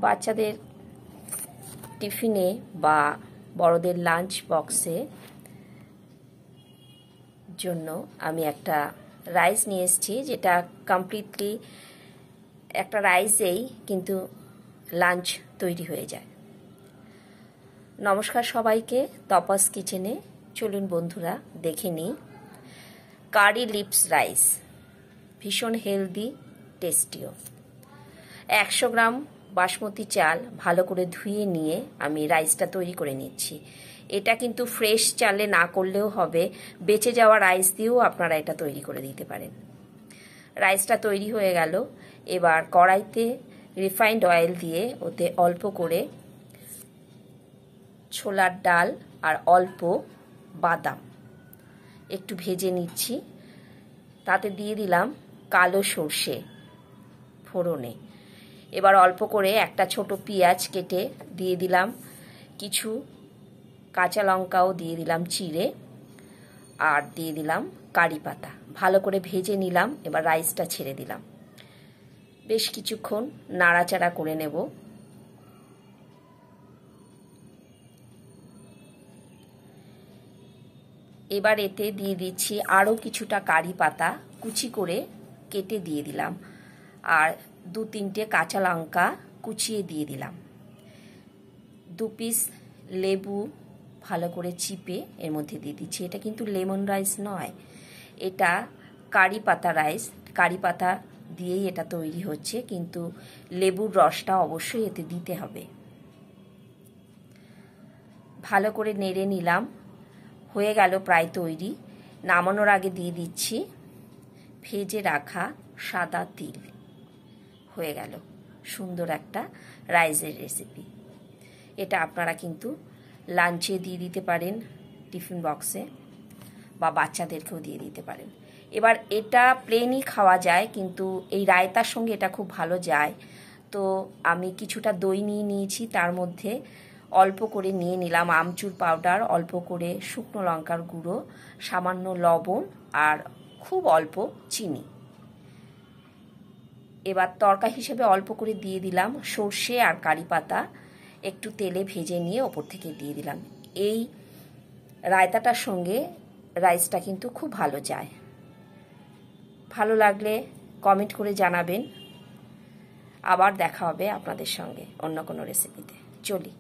বাচ্চাদের টিফিনে বা বড়দের লাঞ্চ বক্সে জন্য আমি একটা রাইস নিয়ে এসেছি, যেটা কমপ্লিটলি একটা রাইসেই কিন্তু লাঞ্চ তৈরি হয়ে যায়। নমস্কার সবাইকে, তপস কিচেনে। চলুন বন্ধুরা দেখে নিই কারি লিপস রাইস। ভীষণ হেলদি, টেস্টিও। 100 গ্রাম বাসমতি চাল ভালো করে ধুয়ে নিয়ে আমি রাইসটা তৈরি করে নিচ্ছি। এটা কিন্তু ফ্রেশ চালে না করলেও হবে, বেঁচে যাওয়া রাইস দিয়েও আপনারা এটা তৈরি করে দিতে পারেন। রাইসটা তৈরি হয়ে গেল। এবার কড়াইতে রিফাইন্ড অয়েল দিয়ে ওতে অল্প করে ছোলার ডাল আর অল্প বাদাম একটু ভেজে নিচ্ছি। তাতে দিয়ে দিলাম কালো সর্ষে ফোড়নে। এবার অল্প করে একটা ছোট পেঁয়াজ কেটে দিয়ে দিলাম, কিছু কাঁচা লঙ্কাও দিয়ে দিলাম চিড়ে, আর দিয়ে দিলাম কারি পাতা। ভালো করে ভেজে নিলাম। এবার রাইসটা ছেড়ে দিলাম, বেশ কিছুক্ষণ নাড়াচাড়া করে নেব। এবার এতে দিয়ে দিচ্ছি আরও কিছুটা কারি পাতা কুচি করে কেটে দিয়ে দিলাম, আর 2-3টে কাঁচা লঙ্কা কুচিয়ে দিয়ে দিলাম। 2 পিস লেবু ভালো করে চিপে এর মধ্যে দিয়ে দিচ্ছি। এটা কিন্তু লেমন রাইস নয়, এটা কারি পাতা রাইস। কারি পাতা দিয়েই এটা তৈরি হচ্ছে, কিন্তু লেবুর রসটা অবশ্যই এতে দিতে হবে। ভালো করে নেড়ে নিলাম, হয়ে গেল প্রায় তৈরি। নামানোর আগে দিয়ে দিচ্ছি ভেজে রাখা সাদা তিল। হয়ে গেল সুন্দর একটা রাইসের রেসিপি। এটা আপনারা কিন্তু লাঞ্চে দিয়ে দিতে পারেন, টিফিন বক্সে, বা বাচ্চাদেরকেও দিয়ে দিতে পারেন। এবার এটা প্লেনই খাওয়া যায়, কিন্তু এই রায়তার সঙ্গে এটা খুব ভালো যায়। তো আমি কিছুটা দই নিয়ে নিয়েছি, তার মধ্যে অল্প করে নিয়ে নিলাম আমচুর পাউডার, অল্প করে শুকনো লঙ্কার গুঁড়ো, সামান্য লবণ আর খুব অল্প চিনি। এবার তড়কা হিসেবে অল্প করে দিয়ে দিলাম সর্ষে আর কারি পাতা, একটু তেলে ভেজে নিয়ে ওপর থেকে দিয়ে দিলাম। এই রায়তাটার সঙ্গে রাইসটা কিন্তু খুব ভালো যায়। ভালো লাগলে কমেন্ট করে জানাবেন। আবার দেখা হবে আপনাদের সঙ্গে অন্য কোনো রেসিপিতে। চলি।